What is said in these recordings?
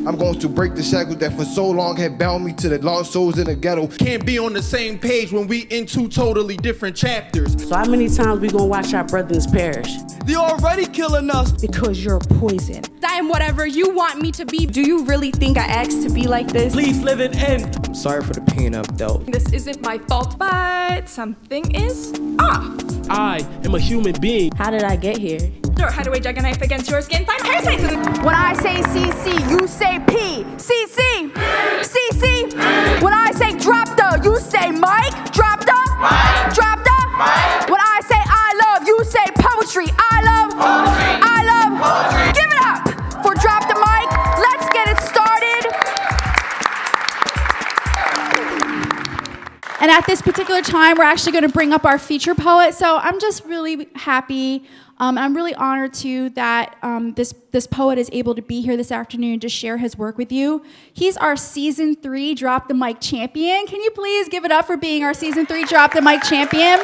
I'm going to break the shackles that for so long had bound me to the lost souls in the ghetto. Can't be on the same page when we in two totally different chapters. So how many times we gonna watch our brothers perish? They're already killing us. Because you're poison. I am whatever you want me to be. Do you really think I asked to be like this? Please live it end. I'm sorry for the pain I've dealt. This isn't my fault, but something is off. I am a human being. How did I get here? Sure, how do I jug a knife against your skin? Find parasites in it. When I say CC, you say P. CC. CC. When I say drop the, you say Mike. Drop the. Mike. Drop the. Mike. When I say I love, you say poetry. I love. Poetry. I love. Poetry. Give it up for drop the mic. Let's get it started. And at this particular time, we're actually going to bring up our feature poet. So I'm just really happy. I'm really honored too that this poet is able to be here this afternoon to share his work with you. He's our season 3 Drop the Mic champion. Can you please give it up for being our season 3 Drop the Mic champion?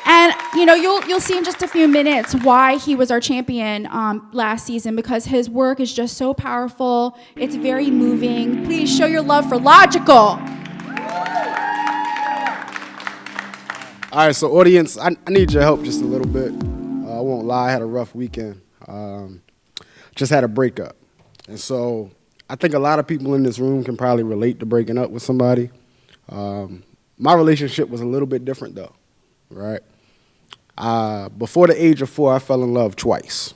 And you know, you'll see in just a few minutes why he was our champion last season, because his work is just so powerful. It's very moving. Please show your love for Logical. All right, so audience, I need your help just a little bit. I won't lie, I had a rough weekend. Just had a breakup. And so I think a lot of people in this room can probably relate to breaking up with somebody. My relationship was a little bit different though, right? Before the age of 4, I fell in love twice.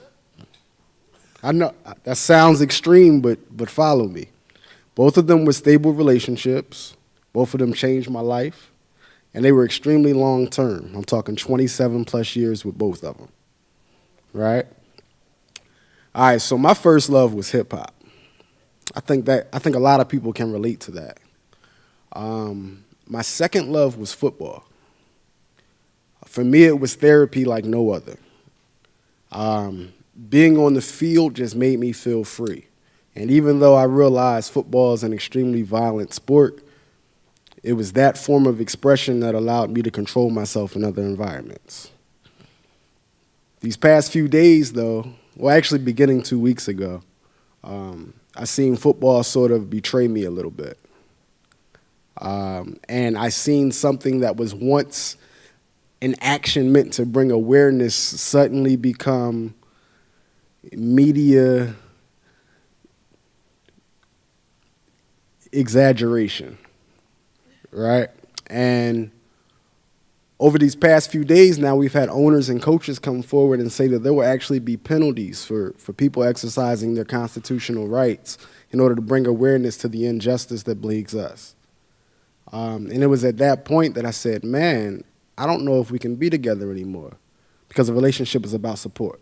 I know that sounds extreme, but follow me. Both of them were stable relationships. Both of them changed my life. And they were extremely long term. I'm talking 27 plus years with both of them, right? All right, so my first love was hip hop. I think a lot of people can relate to that. My second love was football. For me, it was therapy like no other. Being on the field just made me feel free. And even though I realized football is an extremely violent sport, it was that form of expression that allowed me to control myself in other environments. These past few days, though, well, actually beginning 2 weeks ago, I seen football sort of betray me a little bit. And I seen something that was once an action meant to bring awareness suddenly become media exaggeration. Right? And over these past few days now, we've had owners and coaches come forward and say that there will actually be penalties for people exercising their constitutional rights in order to bring awareness to the injustice that plagues us. And it was at that point that I said, man, I don't know if we can be together anymore, because a relationship is about support.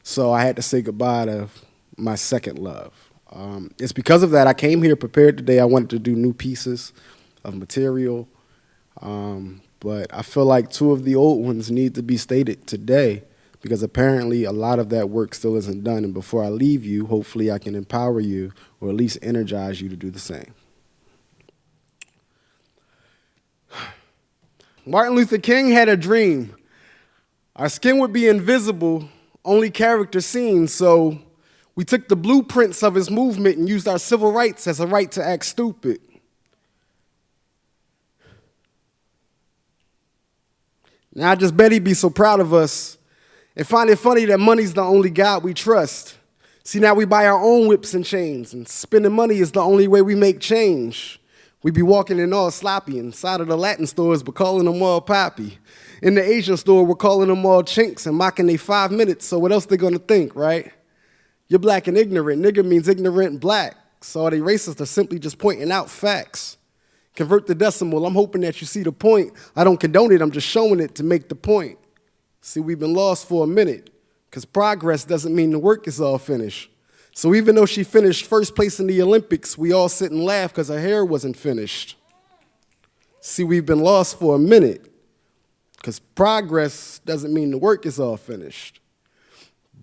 So I had to say goodbye to my second love. It's because of that I came here prepared today. I wanted to do new pieces of material, but I feel like 2 of the old ones need to be stated today, because apparently a lot of that work still isn't done. And before I leave you, hopefully I can empower you, or at least energize you to do the same. Martin Luther King had a dream. Our skin would be invisible, only character seen, so we took the blueprints of his movement and used our civil rights as a right to act stupid. Now I just bet he'd be so proud of us and find it funny that money's the only God we trust. See, now we buy our own whips and chains, and spending money is the only way we make change. We be walking in all sloppy inside of the Latin stores, but calling them all poppy. In the Asian store, we're calling them all chinks and mocking they 5 minutes, so what else they gonna think, right? You're black and ignorant. Nigger means ignorant and black. So are they racist or simply just pointing out facts? Convert the decimal. I'm hoping that you see the point. I don't condone it. I'm just showing it to make the point. See, we've been lost for a minute, because progress doesn't mean the work is all finished. So even though she finished first place in the Olympics, we all sit and laugh because her hair wasn't finished. See, we've been lost for a minute, because progress doesn't mean the work is all finished.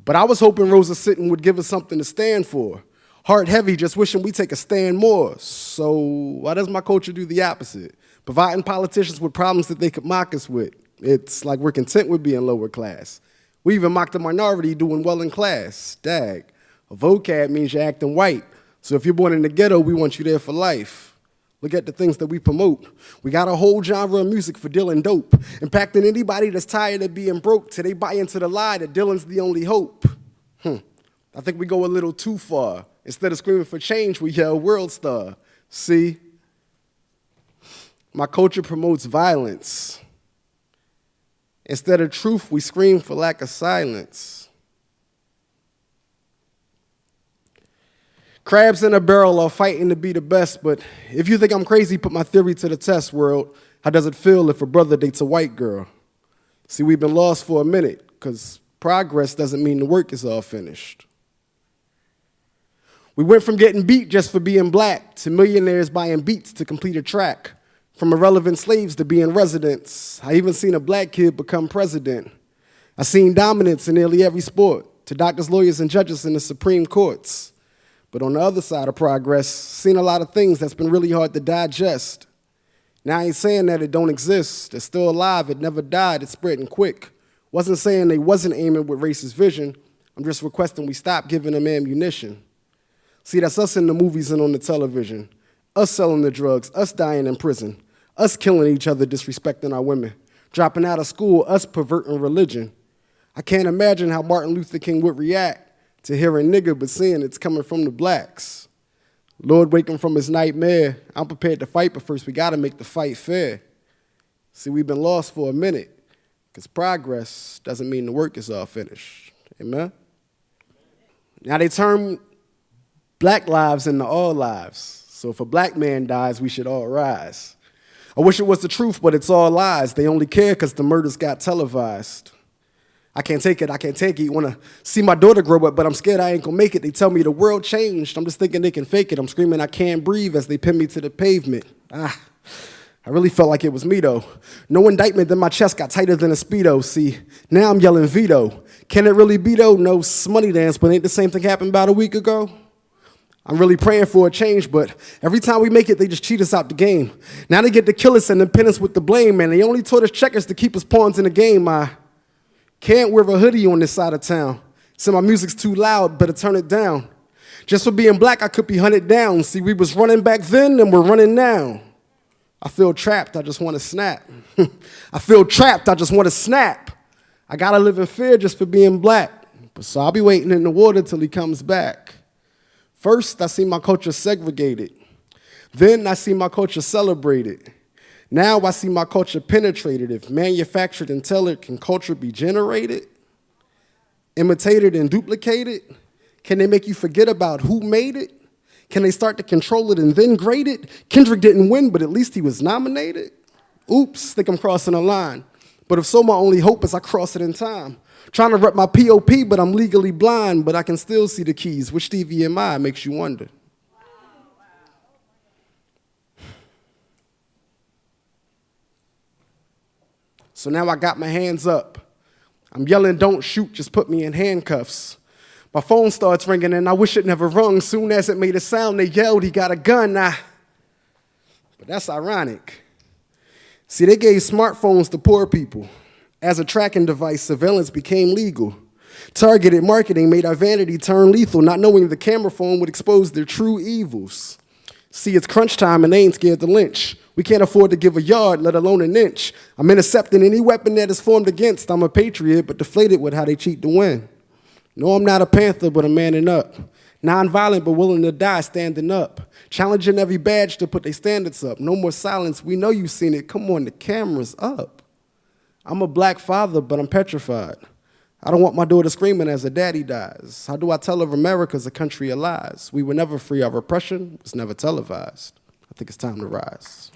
But I was hoping Rosa Sitton would give us something to stand for. Heart heavy, just wishing we take a stand more. So why does my culture do the opposite? Providing politicians with problems that they could mock us with. It's like we're content with being lower class. We even mock the minority doing well in class. Dag. A vocab means you're acting white. So if you're born in the ghetto, we want you there for life. Look at the things that we promote. We got a whole genre of music for dealing dope, impacting anybody that's tired of being broke till they buy into the lie that dealing's the only hope. I think we go a little too far. Instead of screaming for change, we yell world star. See? My culture promotes violence. Instead of truth, we scream for lack of silence. Crabs in a barrel are fighting to be the best, but if you think I'm crazy, put my theory to the test, world. How does it feel if a brother dates a white girl? See, we've been lost for a minute, because progress doesn't mean the work is all finished. We went from getting beat just for being black to millionaires buying beats to complete a track, from irrelevant slaves to being residents. I even seen a black kid become president. I seen dominance in nearly every sport, to doctors, lawyers, and judges in the Supreme Courts. But on the other side of progress, seen a lot of things that's been really hard to digest. Now I ain't saying that it don't exist. It's still alive. It never died. It's spreading quick. Wasn't saying they wasn't aiming with racist vision. I'm just requesting we stop giving them ammunition. See, that's us in the movies and on the television. Us selling the drugs, us dying in prison, us killing each other, disrespecting our women, dropping out of school, us perverting religion. I can't imagine how Martin Luther King would react to hearing nigga but seeing it's coming from the blacks. Lord wake him from his nightmare. I'm prepared to fight, but first we gotta make the fight fair. See, we've been lost for a minute, because progress doesn't mean the work is all finished. Amen? Now they turn black lives into all lives. So if a black man dies, we should all rise. I wish it was the truth, but it's all lies. They only care because the murders got televised. I can't take it. You want to see my daughter grow up, but I'm scared I ain't going to make it. They tell me the world changed. I'm just thinking they can fake it. I'm screaming I can't breathe as they pin me to the pavement. I really felt like it was me, though. No indictment, then my chest got tighter than a Speedo. See, now I'm yelling veto. Can it really be, though? No smutty dance, but ain't the same thing happened about a week ago? I'm really praying for a change, but every time we make it, they just cheat us out the game. Now they get to kill us and then pin us with the blame, man. They only taught us checkers to keep us pawns in the game. I can't wear a hoodie on this side of town. So my music's too loud, better turn it down. Just for being black, I could be hunted down. See, we was running back then and we're running now. I feel trapped, I just want to snap. I feel trapped, I just want to snap. I gotta live in fear just for being black. But so I'll be waiting in the water till he comes back. First, I see my culture segregated. Then I see my culture celebrated. Now I see my culture penetrated. If manufactured until it can culture be generated, imitated and duplicated, can they make you forget about who made it? Can they start to control it and then grade it? Kendrick didn't win, but at least he was nominated. Oops, think I'm crossing a line. But if so, my only hope is I cross it in time. Trying to rep my POP, but I'm legally blind, but I can still see the keys. Which Stevie am I? Makes you wonder. So now I got my hands up. I'm yelling, don't shoot, just put me in handcuffs. My phone starts ringing and I wish it never rung. Soon as it made a sound, they yelled, he got a gun. But that's ironic. See, they gave smartphones to poor people. As a tracking device, surveillance became legal. Targeted marketing made our vanity turn lethal, not knowing the camera phone would expose their true evils. See, it's crunch time and they ain't scared to lynch. We can't afford to give a yard, let alone an inch. I'm intercepting any weapon that is formed against. I'm a patriot, but deflated with how they cheat to win. No, I'm not a panther, but I'm manning up. Non-violent, but willing to die, standing up. Challenging every badge to put their standards up. No more silence, we know you've seen it. Come on, the camera's up. I'm a black father, but I'm petrified. I don't want my daughter screaming as her daddy dies. How do I tell her America's a country of lies? We were never free, our repression was never televised. I think it's time to rise.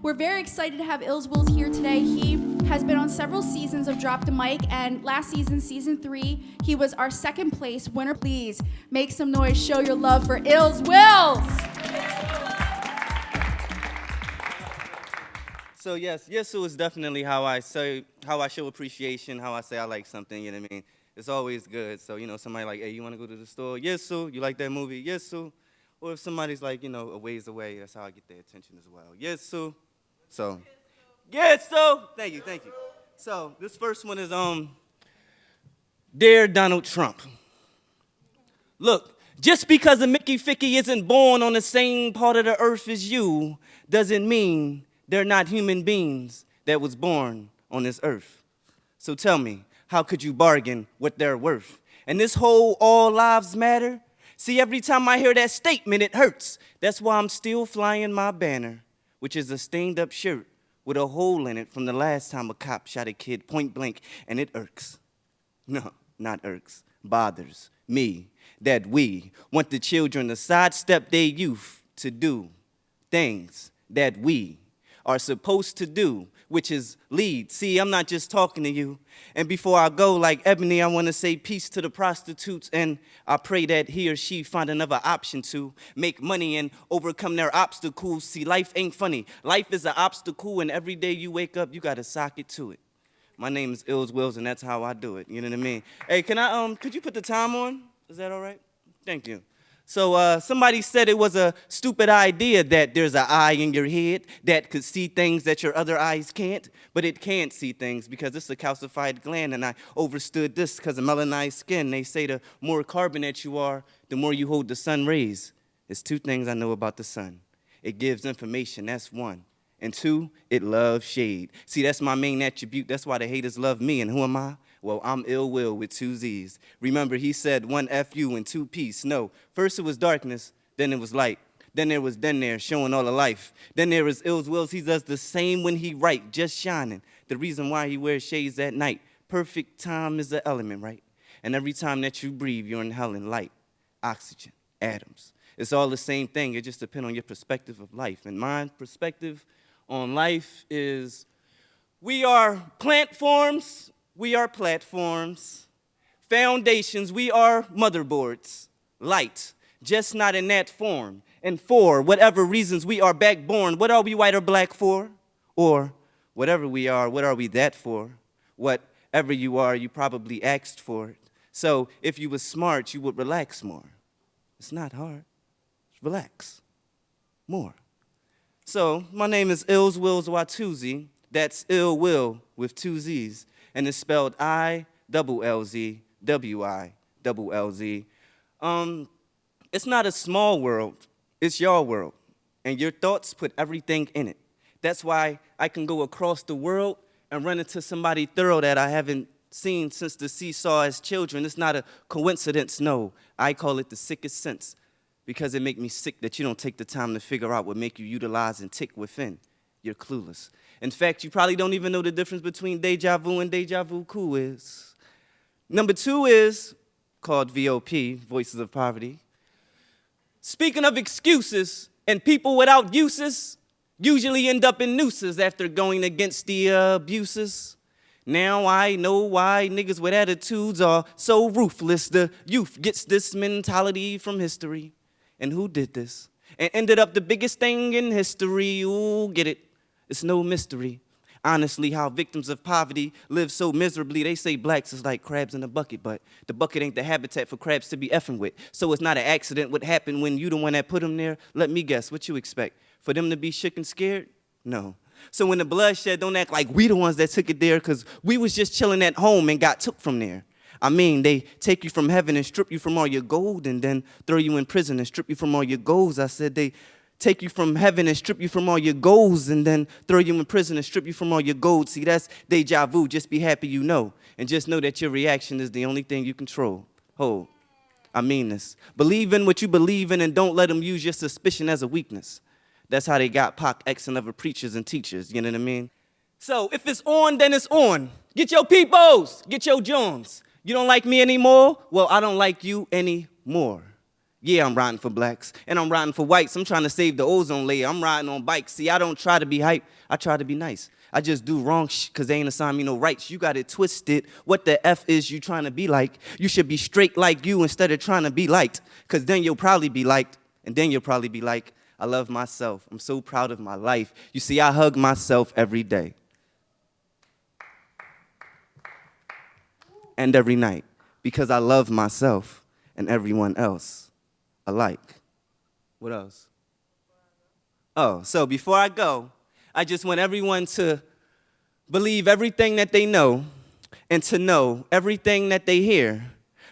We're very excited to have iLLzWiLLz here today. He has been on several seasons of Drop the Mic, and last season, season 3, he was our second place winner. Please make some noise, show your love for iLLzWiLLz. So yes, yesu is definitely how I show appreciation, how I say I like something, you know what I mean? It's always good. So, you know, somebody like, hey, you want to go to the store? Yesu. You like that movie? Yesu. Or if somebody's like, you know, a ways away, that's how I get their attention as well. Yesu. So, yeah, so, thank you. So, this first one is, Dear Donald Trump. Look, just because a Mickey Ficky isn't born on the same part of the earth as you doesn't mean they're not human beings that was born on this earth. So tell me, how could you bargain what they're worth? And this whole all lives matter? See, every time I hear that statement, it hurts. That's why I'm still flying my banner, which is a stained up shirt with a hole in it from the last time a cop shot a kid point blank, and it irks. No, not irks, bothers me that we want the children to sidestep their youth to do things that we are supposed to do, which is lead. See, I'm not just talking to you. And before I go, like Ebony, I want to say peace to the prostitutes, and I pray that he or she find another option to make money and overcome their obstacles. See, life ain't funny. Life is an obstacle, and every day you wake up, you got to sock it to it. My name is iLLzWiLLz, and that's how I do it. You know what I mean? Hey, could you put the time on? Is that all right? Thank you. So somebody said it was a stupid idea that there's an eye in your head that could see things that your other eyes can't, but it can't see things because it's a calcified gland, and I overstood this because of melanized skin. They say the more carbon that you are, the more you hold the sun rays. There's two things I know about the sun. It gives information, that's one. And two, it loves shade. See, that's my main attribute. That's why the haters love me. And who am I? Well, I'm ill will with two Z's. Remember, he said one F-U and two peace. No, first it was darkness, then it was light. Then there was there showing all the life. Then there is iLLzWiLLz. He does the same when he write, just shining. The reason why he wears shades at night. Perfect time is the element, right? And every time that you breathe, you're inhaling light, oxygen, atoms. It's all the same thing. It just depends on your perspective of life. And my perspective on life is we are plant forms, we are platforms, foundations, we are motherboards, light, just not in that form. And for whatever reasons we are backborn, what are we white or black for? Or whatever we are, what are we that for? Whatever you are, you probably asked for it. So if you were smart, you would relax more. It's not hard. Relax more. So my name is iLLzWiLLz. That's ill will with two Z's. And it's spelled iLLzWiLLz. It's not a small world. It's your world. And your thoughts put everything in it. That's why I can go across the world and run into somebody thorough that I haven't seen since the seesaw as children. It's not a coincidence, no. I call it the sickest sense because it make me sick that you don't take the time to figure out what make you utilize and tick within. You're clueless. In fact, you probably don't even know the difference between deja vu and deja vu is. Number two is called VOP, Voices of Poverty. Speaking of excuses, and people without uses usually end up in nooses after going against the abuses. Now I know why niggas with attitudes are so ruthless. The youth gets this mentality from history. And who did this? And ended up the biggest thing in history. Ooh, get it? It's no mystery. Honestly, how victims of poverty live so miserably. They say blacks is like crabs in a bucket, but the bucket ain't the habitat for crabs to be effing with. So it's not an accident what happened when you the one that put them there. Let me guess, what you expect? For them to be shook and scared? No. So when the bloodshed, don't act like we the ones that took it there, because we was just chilling at home and got took from there. I mean, they take you from heaven and strip you from all your gold and then throw you in prison and strip you from all your goals. I said they take you from heaven and strip you from all your goals and then throw you in prison and strip you from all your gold. See, that's deja vu. Just be happy you know. And just know that your reaction is the only thing you control. Hold. I mean this. Believe in what you believe in and don't let them use your suspicion as a weakness. That's how they got Pac Xing other preachers and teachers, you know what I mean? So if it's on, then it's on. Get your peepos, get your Jones. You don't like me anymore? Well, I don't like you anymore. Yeah, I'm riding for blacks, and I'm riding for whites. I'm trying to save the ozone layer. I'm riding on bikes. See, I don't try to be hype. I try to be nice. I just do wrong because they ain't assigned me no rights. You got it twisted. What the F is you trying to be like? You should be straight like you instead of trying to be liked, because then you'll probably be liked, and then you'll probably be like, I love myself. I'm so proud of my life. You see, I hug myself every day. And every night, because I love myself and everyone else alike. What else? Oh, so before I go, I just want everyone to believe everything that they know and to know everything that they hear.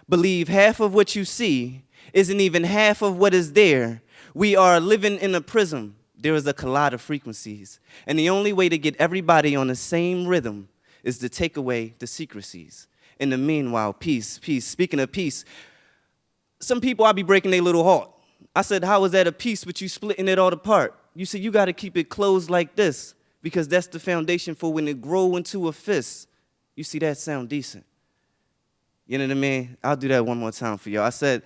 Believe half of what you see isn't even half of what is there. We are living in a prism. There is a collide of frequencies. And the only way to get everybody on the same rhythm is to take away the secrecies. In the meanwhile, peace, peace. Speaking of peace, some people I be breaking their little heart. I said, how is that a peace with you splitting it all apart? You said, you got to keep it closed like this because that's the foundation for when it grow into a fist. You see, that sound decent. You know what I mean? I'll do that one more time for y'all. I said,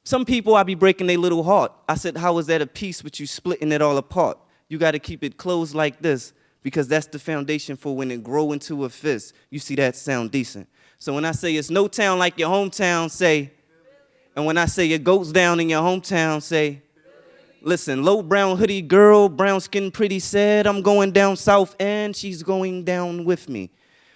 some people I be breaking their little heart. I said, how is that a peace with you splitting it all apart? You got to keep it closed like this because that's the foundation for when it grow into a fist. You see, that sound decent. So when I say it's no town like your hometown, say, and when I say it goes down in your hometown, say, listen, low brown hoodie girl, brown skin pretty sad, I'm going down south and she's going down with me.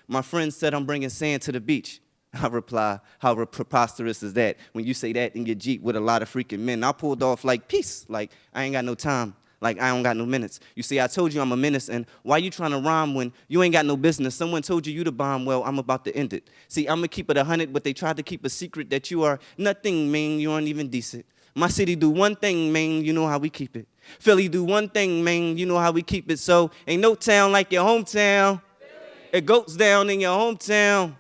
My friend said I'm bringing sand to the beach. I reply, how preposterous is that when you say that in your Jeep with a lot of freaking men? I pulled off like, peace, like I ain't got no time, like I don't got no minutes. You see, I told you I'm a menace, and why you trying to rhyme when you ain't got no business? Someone told you to bomb, well, I'm about to end it. See, I'm gonna keep it 100, but they tried to keep a secret that you are nothing, man, you aren't even decent. My city do one thing, man, you know how we keep it. Philly do one thing, man, you know how we keep it. So ain't no town like your hometown. It goes down in your hometown.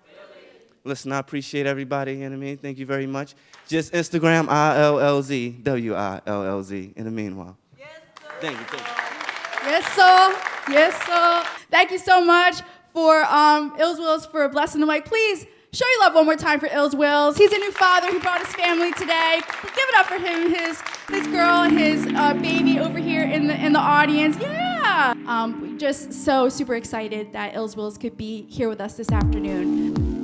Listen, I appreciate everybody, you know what I mean? Thank you very much. Just Instagram, iLLzWiLLz, WILLZ, in the meanwhile. Yes, sir. Thank you. Yes, sir. Yes, sir. Thank you so much for iLLzWiLLz for blessing the mic. Please show your love one more time for iLLzWiLLz. He's a new father. He brought his family today. Give it up for him, his girl, his baby over here in the audience. Yeah. Just so super excited that iLLzWiLLz could be here with us this afternoon.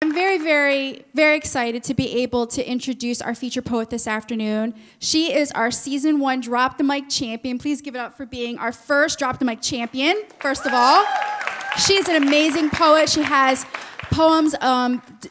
I'm very, very, very excited to be able to introduce our feature poet this afternoon. She is our Season 1 Drop the Mic champion. Please give it up for being our first Drop the Mic champion, first of all. She's an amazing poet. She has poems,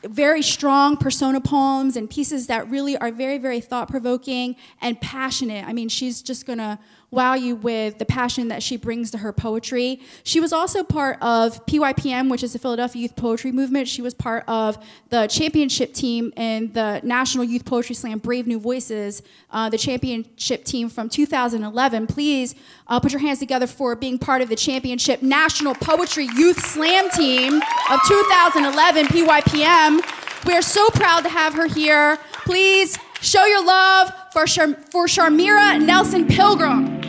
very strong persona poems and pieces that really are very, very thought-provoking and passionate. I mean, she's just going to wow you with the passion that she brings to her poetry. She was also part of PYPM, which is the Philadelphia Youth Poetry Movement. She was part of the championship team in the National Youth Poetry Slam Brave New Voices, the championship team from 2011. Please put your hands together for being part of the championship National Poetry Youth Slam team of 2011, PYPM. We are so proud to have her here. Please show your love for Charmira Nelson-Pilgrim.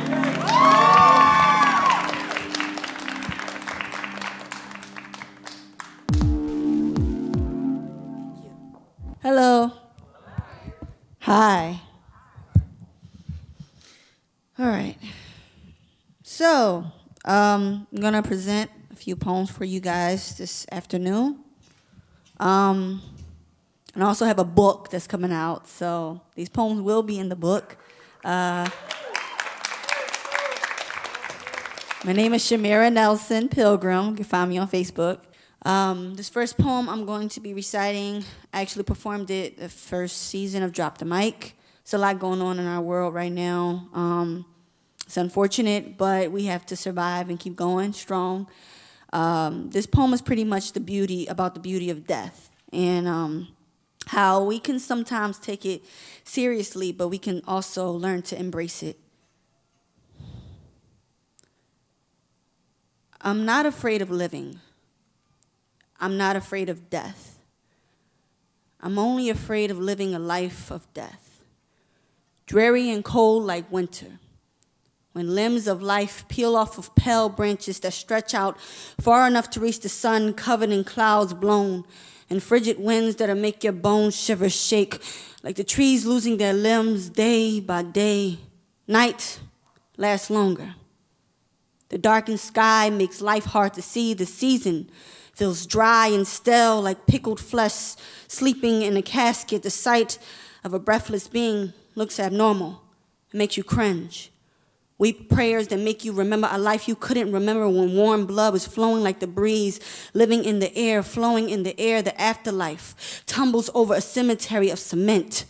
Hello. Hi. All right. So, I'm going to present a few poems for you guys this afternoon. And I also have a book that's coming out, so these poems will be in the book. My name is Charmira Nelson-Pilgrim. You can find me on Facebook. This first poem I'm going to be reciting, I actually performed it the first season of Drop the Mic. There's a lot going on in our world right now. It's unfortunate, but we have to survive and keep going strong. This poem is pretty much about the beauty of death and how we can sometimes take it seriously, but we can also learn to embrace it. I'm not afraid of living. I'm not afraid of death. I'm only afraid of living a life of death, dreary and cold like winter, when limbs of life peel off of pale branches that stretch out far enough to reach the sun, covered in clouds blown, and frigid winds that'll make your bones shiver, shake, like the trees losing their limbs day by day. Night lasts longer. The darkened sky makes life hard to see. The season feels dry and stale, like pickled flesh sleeping in a casket. The sight of a breathless being looks abnormal. It makes you cringe. Weep prayers that make you remember a life you couldn't remember when warm blood was flowing like the breeze, living in the air, flowing in the air. The afterlife tumbles over a cemetery of cement,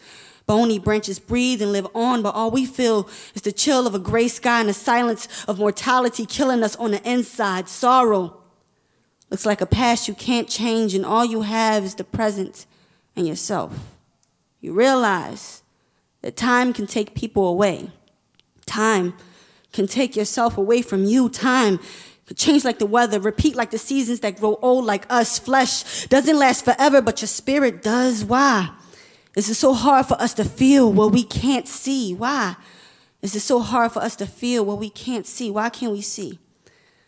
bony branches breathe and live on, but all we feel is the chill of a gray sky and the silence of mortality killing us on the inside. Sorrow looks like a past you can't change, and all you have is the present and yourself. You realize that time can take people away. Time can take yourself away from you. Time could change like the weather, repeat like the seasons that grow old like us. Flesh doesn't last forever, but your spirit does. Why? Is it so hard for us to feel what we can't see? Why? Is it so hard for us to feel what we can't see? Why can't we see?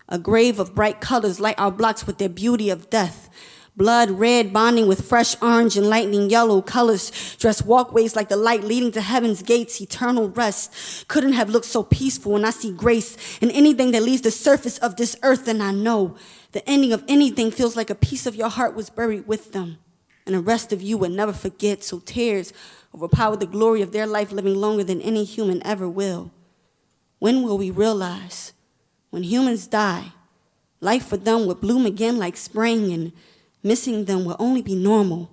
A grave of bright colors light our blocks with their beauty of death. Blood red bonding with fresh orange and lightning yellow colors. Dress walkways like the light leading to heaven's gates. Eternal rest couldn't have looked so peaceful when I see grace in anything that leaves the surface of this earth. And I know the ending of anything feels like a piece of your heart was buried with them. And the rest of you would never forget. So tears overpower the glory of their life living longer than any human ever will. When will we realize when humans die, life for them would bloom again like spring, and missing them will only be normal,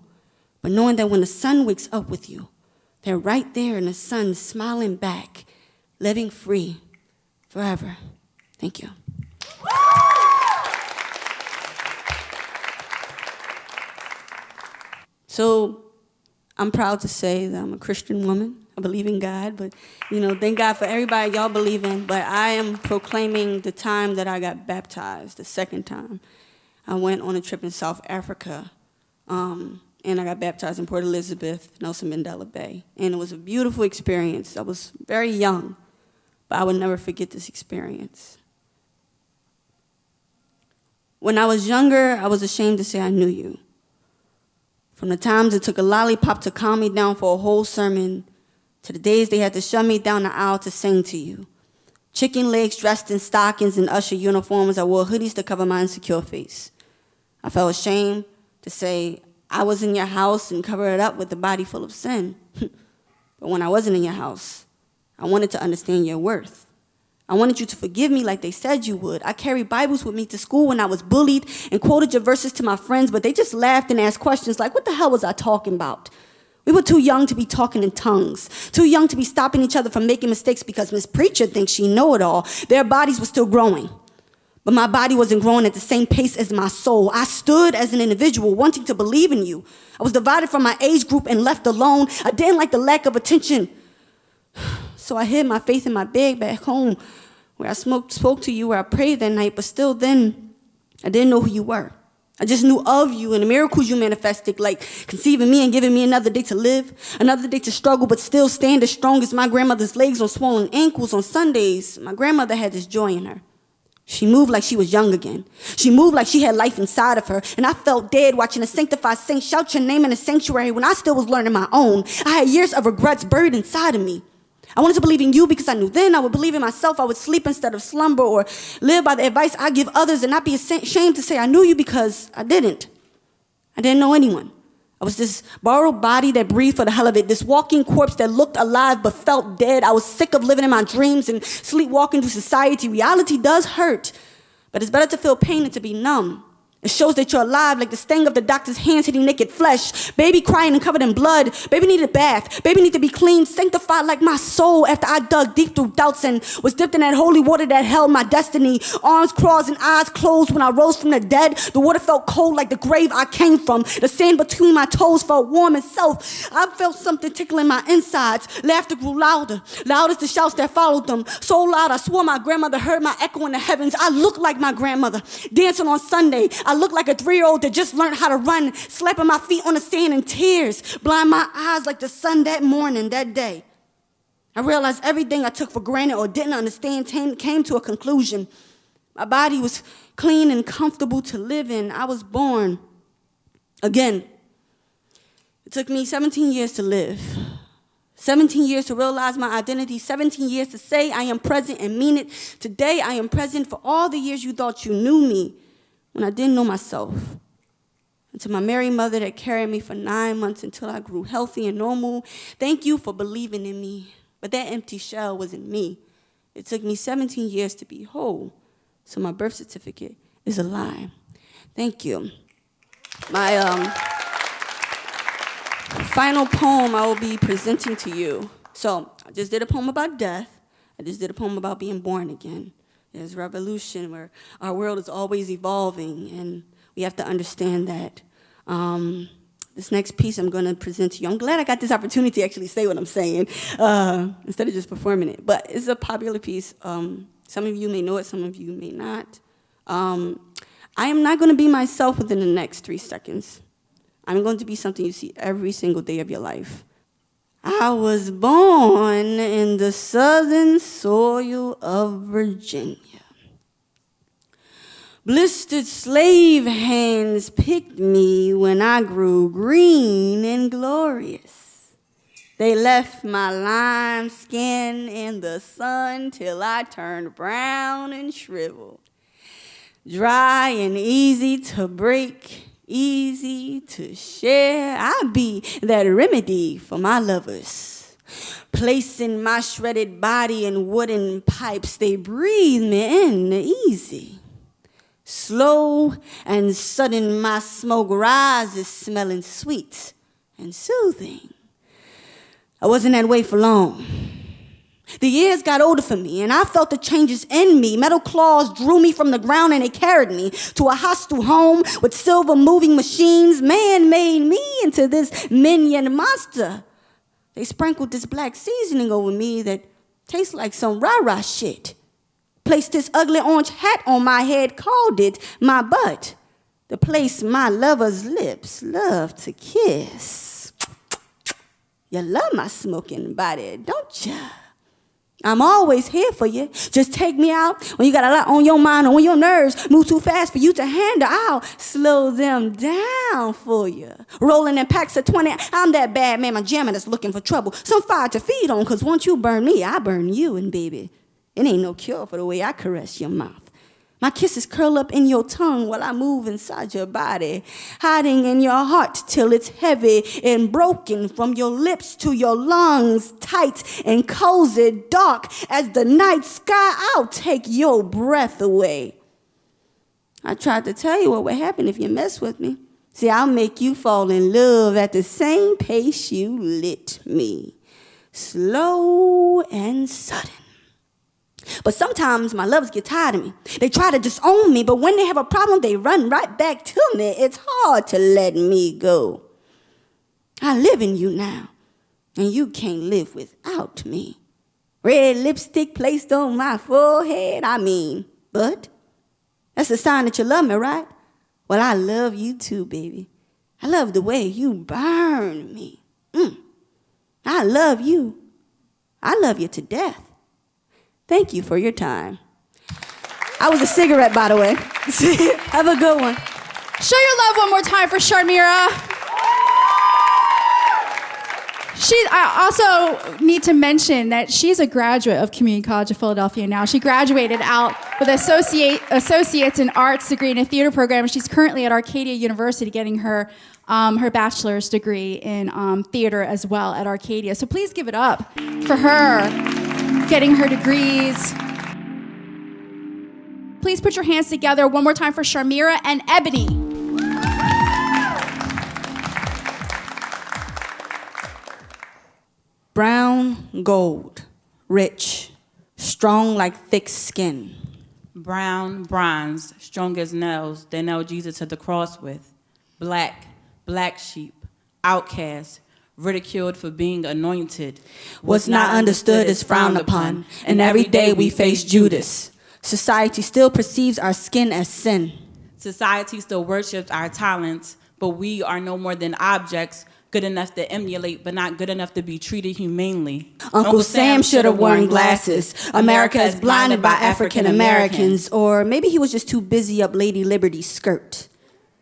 but knowing that when the sun wakes up with you, they're right there in the sun smiling back, living free forever. Thank you. So I'm proud to say that I'm a Christian woman. I believe in God, but thank God for everybody y'all believe in, but I am proclaiming the time that I got baptized, the second time. I went on a trip in South Africa, and I got baptized in Port Elizabeth, Nelson Mandela Bay. And it was a beautiful experience. I was very young, but I would never forget this experience. When I was younger, I was ashamed to say I knew you. From the times it took a lollipop to calm me down for a whole sermon, to the days they had to shove me down the aisle to sing to you. Chicken legs dressed in stockings and usher uniforms, I wore hoodies to cover my insecure face. I felt ashamed to say I was in your house and cover it up with a body full of sin. But when I wasn't in your house, I wanted to understand your worth. I wanted you to forgive me like they said you would. I carried Bibles with me to school when I was bullied and quoted your verses to my friends, but they just laughed and asked questions like, what the hell was I talking about? We were too young to be talking in tongues, too young to be stopping each other from making mistakes because Miss Preacher thinks she know it all. Their bodies were still growing, but my body wasn't growing at the same pace as my soul. I stood as an individual wanting to believe in you. I was divided from my age group and left alone. I didn't like the lack of attention. So I hid my faith in my bed back home where I spoke to you, where I prayed that night, but still then, I didn't know who you were. I just knew of you and the miracles you manifested, like conceiving me and giving me another day to live, another day to struggle, but still stand as strong as my grandmother's legs on swollen ankles on Sundays. My grandmother had this joy in her. She moved like she was young again. She moved like she had life inside of her, and I felt dead watching a sanctified saint shout your name in a sanctuary when I still was learning my own. I had years of regrets buried inside of me. I wanted to believe in you because I knew then I would believe in myself. I would sleep instead of slumber or live by the advice I give others and not be ashamed to say I knew you because I didn't. I didn't know anyone. I was this borrowed body that breathed for the hell of it, this walking corpse that looked alive but felt dead. I was sick of living in my dreams and sleepwalking through society. Reality does hurt, but it's better to feel pain than to be numb. It shows that you're alive, like the sting of the doctor's hands hitting naked flesh. Baby crying and covered in blood. Baby needed a bath. Baby needed to be clean, sanctified like my soul after I dug deep through doubts and was dipped in that holy water that held my destiny. Arms crossed and eyes closed when I rose from the dead. The water felt cold like the grave I came from. The sand between my toes felt warm and soft. I felt something tickling my insides. Laughter grew louder, loud as the shouts that followed them. So loud I swore my grandmother heard my echo in the heavens. I looked like my grandmother, dancing on Sunday. I looked like a 3-year-old that just learned how to run, slapping my feet on the sand in tears, blind my eyes like the sun that morning, that day. I realized everything I took for granted or didn't understand came to a conclusion. My body was clean and comfortable to live in. I was born again. It took me 17 years to live. 17 years to realize my identity, 17 years to say I am present and mean it. Today I am present for all the years you thought you knew me when I didn't know myself. And to my married mother that carried me for 9 months until I grew healthy and normal, thank you for believing in me. But that empty shell wasn't me. It took me 17 years to be whole, so my birth certificate is a lie. Thank you. My final poem I will be presenting to you. So I just did a poem about death. I just did a poem about being born again. There's revolution where our world is always evolving, and we have to understand that. This next piece I'm going to present to you, I'm glad I got this opportunity to actually say what I'm saying instead of just performing it. But it's a popular piece. Some of you may know it, some of you may not. I am not going to be myself within the next 3 seconds. I'm going to be something you see every single day of your life. I was born in the southern soil of Virginia. Blistered slave hands picked me when I grew green and glorious. They left my lime skin in the sun till I turned brown and shriveled. Dry and easy to break, easy to share. I be that remedy for my lovers. Placing my shredded body in wooden pipes, they breathe me in easy. Slow and sudden my smoke rises, smelling sweet and soothing. I wasn't that way for long. The years got older for me, and I felt the changes in me. Metal claws drew me from the ground, and they carried me to a hostile home with silver moving machines. Man made me into this minion monster. They sprinkled this black seasoning over me that tastes like some rah-rah shit. Placed this ugly orange hat on my head, called it my butt, the place my lover's lips love to kiss. You love my smoking body, don't you? I'm always here for you. Just take me out when you got a lot on your mind or when your nerves move too fast for you to handle. I'll slow them down for you. Rolling in packs of 20, I'm that bad man, my jammer that's looking for trouble. Some fire to feed on, because once you burn me, I burn you, and baby, it ain't no cure for the way I caress your mouth. My kisses curl up in your tongue while I move inside your body, hiding in your heart till it's heavy and broken from your lips to your lungs, tight and cozy, dark as the night sky. I'll take your breath away. I tried to tell you what would happen if you mess with me. See, I'll make you fall in love at the same pace you lit me, slow and sudden. But sometimes my lovers get tired of me. They try to disown me, but when they have a problem, they run right back to me. It's hard to let me go. I live in you now, and you can't live without me. Red lipstick placed on my forehead, but that's a sign that you love me, right? Well, I love you too, baby. I love the way you burn me. I love you. I love you to death. Thank you for your time. I was a cigarette, by the way. Have a good one. Show your love one more time for Charmira. I also need to mention that she's a graduate of Community College of Philadelphia now. She graduated out with associates in arts degree in a theater program. She's currently at Arcadia University getting her bachelor's degree in theater as well at Arcadia. So please give it up for her getting her degrees. Please put your hands together one more time for Charmira and Ebony. Brown gold, rich, strong like thick skin. Brown bronze, strong as nails, they nailed Jesus to the cross with. Black, black sheep, outcast, ridiculed for being anointed. What's not understood is frowned upon, and every day we face Judas. Society still perceives our skin as sin. Society still worships our talents, but we are no more than objects, good enough to emulate, but not good enough to be treated humanely. Uncle Sam should have worn glasses. America is blinded by African Americans, or maybe he was just too busy up Lady Liberty's skirt.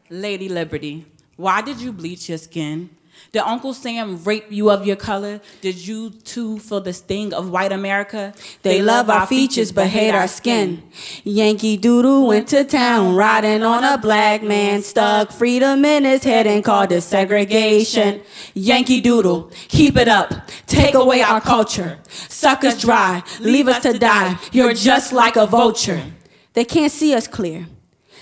Lady Liberty, why did you bleach your skin? Did Uncle Sam rape you of your color? Did you too feel the sting of white America? They love our features but hate our skin. Yankee Doodle went to town riding on a black man, stuck freedom in his head and called it segregation. Yankee Doodle, keep it up, take away our culture. Suck us dry, leave us to die, you're just like a vulture. They can't see us clear.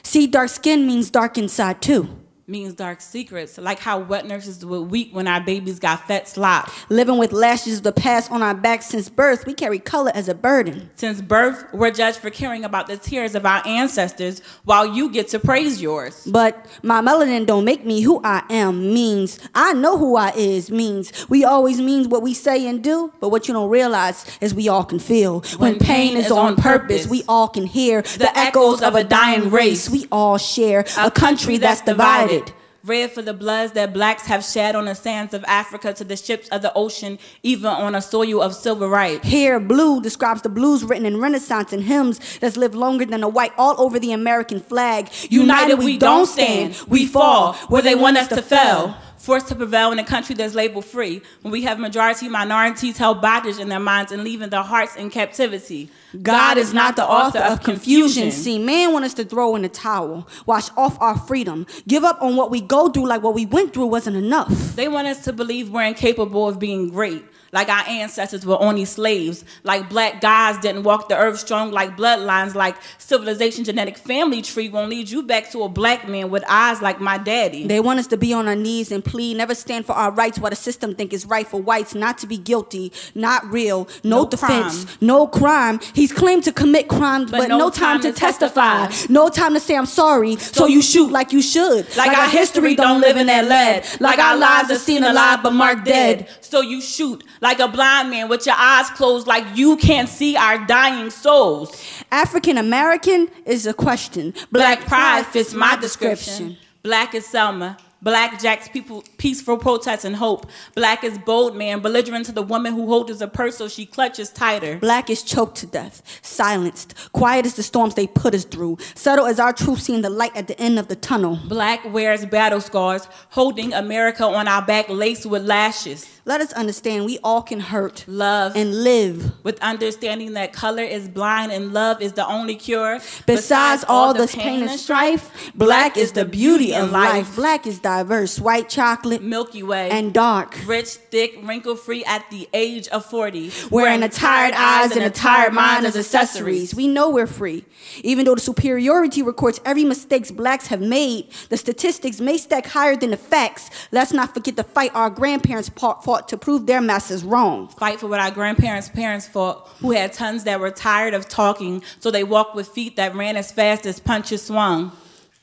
See, dark skin means dark inside too. means dark secrets, like how wet nurses would weep when our babies got fed slop. Living with lashes of the past on our backs since birth, we carry color as a burden. Since birth, we're judged for caring about the tears of our ancestors while you get to praise yours. But my melanin don't make me who I am means I know who I is means we always means what we say and do, but what you don't realize is we all can feel. When pain is on purpose, we all can hear the echoes of a dying race. We all share a country that's divided. Red for the bloods that blacks have shed on the sands of Africa to the ships of the ocean, even on a soil of civil rights. Here, blue describes the blues written in Renaissance and hymns that's lived longer than the white all over the American flag. United we don't stand, we fall where they want us to fail. Forced to prevail in a country that's labeled free, when we have majority minorities held bondage in their minds and leaving their hearts in captivity. God is not the author of confusion. See, man want us to throw in the towel, wash off our freedom, give up on what we go through like what we went through wasn't enough. They want us to believe we're incapable of being great, like our ancestors were only slaves, like black guys didn't walk the earth strong like bloodlines, like civilization genetic family tree won't lead you back to a black man with eyes like my daddy. They want us to be on our knees and plead, never stand for our rights while the system think is right for whites, not to be guilty, not real, no defense, crime. No crime. He's claimed to commit crimes, but no time to testify. No time to say I'm sorry, so you shoot like you should. Like our history don't live in that lead. Like our lives are seen alive but marked dead. So you shoot like a blind man with your eyes closed, like you can't see our dying souls. African American is a question. Black pride fits my description. Black is Selma. Black Jack's peaceful protest and hope. Black is bold man, belligerent to the woman who holds a purse so she clutches tighter. Black is choked to death, silenced, quiet as the storms they put us through, subtle as our truth seeing the light at the end of the tunnel. Black wears battle scars, holding America on our back laced with lashes. Let us understand we all can hurt, love, and live. With understanding that color is blind and love is the only cure. Besides all this pain and strife, black is the beauty of life. Black is diverse, white chocolate, Milky Way, and dark. Rich, thick, wrinkle-free at the age of 40. Wearing a tired eyes and a tired mind as accessories. We know we're free. Even though the superiority records every mistake blacks have made, the statistics may stack higher than the facts. Let's not forget the fight our grandparents fought to prove their masses wrong. Fight for what our grandparents' parents fought, who had tons that were tired of talking, so they walked with feet that ran as fast as punches swung.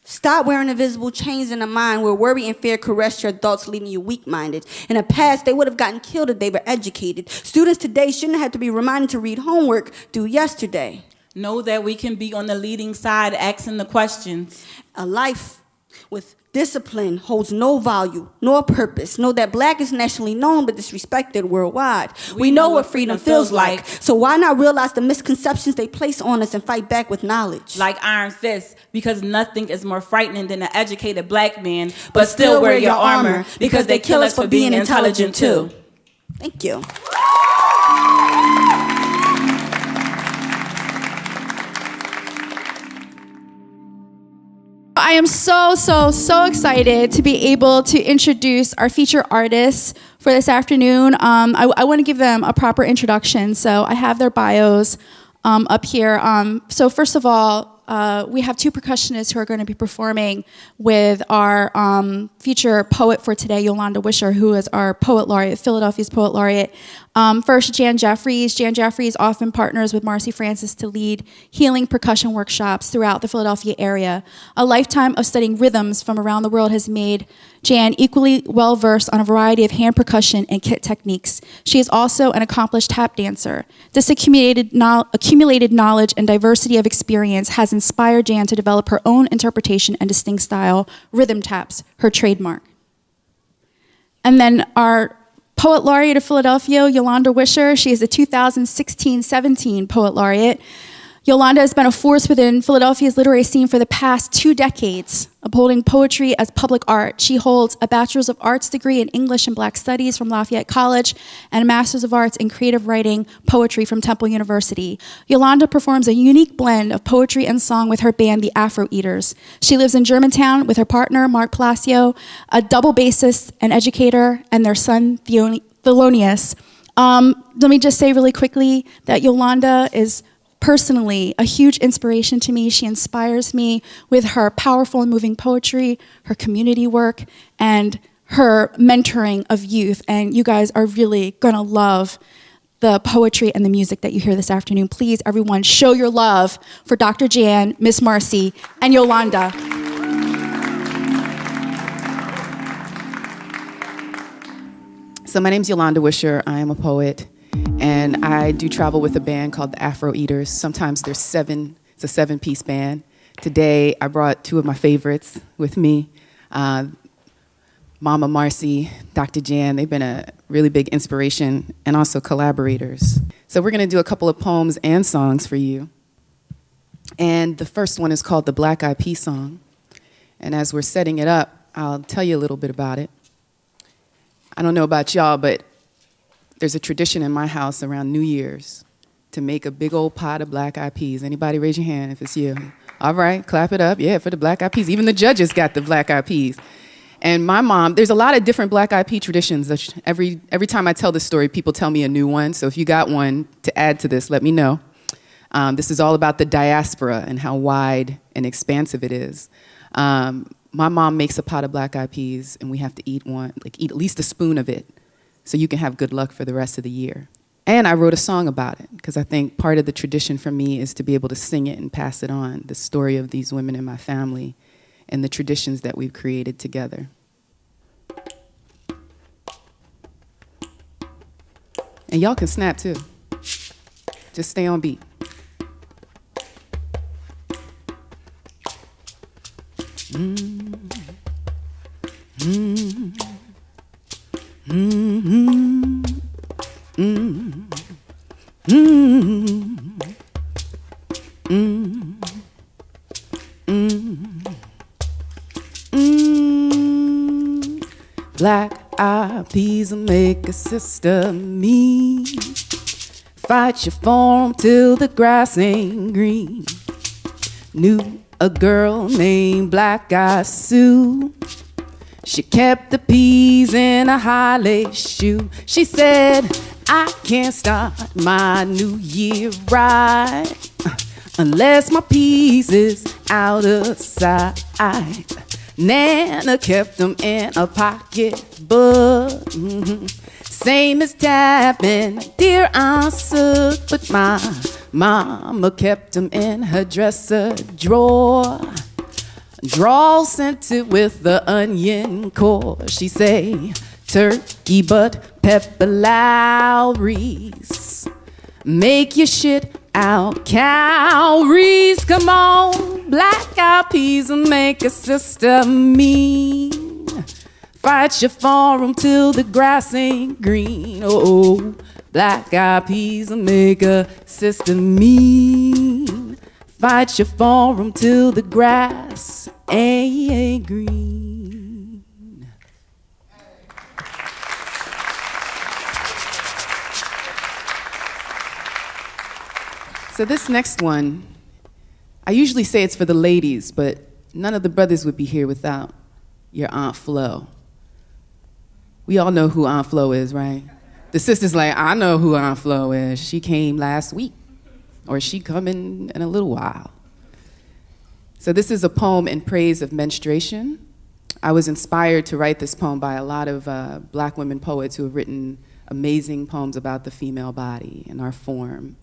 Stop wearing invisible chains in the mind where worry and fear caress your thoughts, leaving you weak-minded. In the past, they would have gotten killed if they were educated. Students today shouldn't have to be reminded to read homework due yesterday. Know that we can be on the leading side asking the questions. A life with discipline holds no value nor purpose. Know that black is nationally known but disrespected worldwide. We know what freedom feels like, so why not realize the misconceptions they place on us and fight back with knowledge? Like iron fists, because nothing is more frightening than an educated black man, but still wear your armor because they kill us for being intelligent too. Thank you. I am so excited to be able to introduce our featured artists for this afternoon. I want to give them a proper introduction, so I have their bios up here. So first of all, we have two percussionists who are going to be performing with our feature poet for today, Yolanda Wisher, who is our poet laureate, Philadelphia's poet laureate. First, Jan Jeffries. Jan Jeffries often partners with Marcy Francis to lead healing percussion workshops throughout the Philadelphia area. A lifetime of studying rhythms from around the world has made Jan equally well-versed on a variety of hand percussion and kit techniques. She is also an accomplished tap dancer. This accumulated knowledge and diversity of experience has inspired Jan to develop her own interpretation and distinct style, rhythm taps, her trademark. And then our Poet Laureate of Philadelphia, Yolanda Wisher. She is the 2016-17 Poet Laureate. Yolanda has been a force within Philadelphia's literary scene for the past 2 decades, upholding poetry as public art. She holds a Bachelor's of Arts degree in English and Black Studies from Lafayette College and a Master's of Arts in Creative Writing Poetry from Temple University. Yolanda performs a unique blend of poetry and song with her band, the Afro Eaters. She lives in Germantown with her partner, Mark Palacio, a double bassist and educator, and their son, Thelonious. Let me just say really quickly that Yolanda is personally a huge inspiration to me. She inspires me with her powerful and moving poetry, her community work, and her mentoring of youth. And you guys are really gonna love the poetry and the music that you hear this afternoon. Please, everyone, show your love for Dr. Jan, Miss Marcy, and Yolanda. So my name's Yolanda Wisher. I am a poet, and I do travel with a band called the Afro Eaters. Sometimes there's 7, it's a 7-piece band. Today, I brought 2 of my favorites with me. Mama Marcy, Dr. Jan, they've been a really big inspiration and also collaborators. So we're gonna do a couple of poems and songs for you. And the first one is called the Black Eyed Peas song. And as we're setting it up, I'll tell you a little bit about it. I don't know about y'all, but there's a tradition in my house around New Year's to make a big old pot of black eyed peas. Anybody raise your hand if it's you? All right, clap it up. Yeah, for the black eyed peas. Even the judges got the black eyed peas. And my mom, there's a lot of different black eyed pea traditions. Every time I tell this story, people tell me a new one. So if you got one to add to this, let me know. This is all about the diaspora and how wide and expansive it is. My mom makes a pot of black eyed peas, and we have to eat at least a spoon of it, so you can have good luck for the rest of the year. And I wrote a song about it, because I think part of the tradition for me is to be able to sing it and pass it on, the story of these women in my family and the traditions that we've created together. And y'all can snap too. Just stay on beat. Black eyed peas will make a sister of me. Fight you for 'em till the grass ain't green. Knew a girl named Black Eyed Sue. She kept the peas in a high lace shoe. She said, I can't start my new year right unless my peas is out of sight. Nana kept them in a pocketbook. Same as tapping, dear Aunt Sook. But my mama kept them in her dresser drawer. Draw scented with the onion core. She say, turkey butt, pepper Lowry's. Make your shit out calories. Come on, black eyed peas will make a sister mean. Fight you for 'em till the grass ain't green. Oh, black eyed peas will make a sister mean. Fight you for 'em till the grass ain't green. So this next one, I usually say it's for the ladies, but none of the brothers would be here without your Aunt Flo. We all know who Aunt Flo is, right? The sister's like, I know who Aunt Flo is. She came last week, or she coming in a little while. So this is a poem in praise of menstruation. I was inspired to write this poem by a lot of black women poets who have written amazing poems about the female body and our form.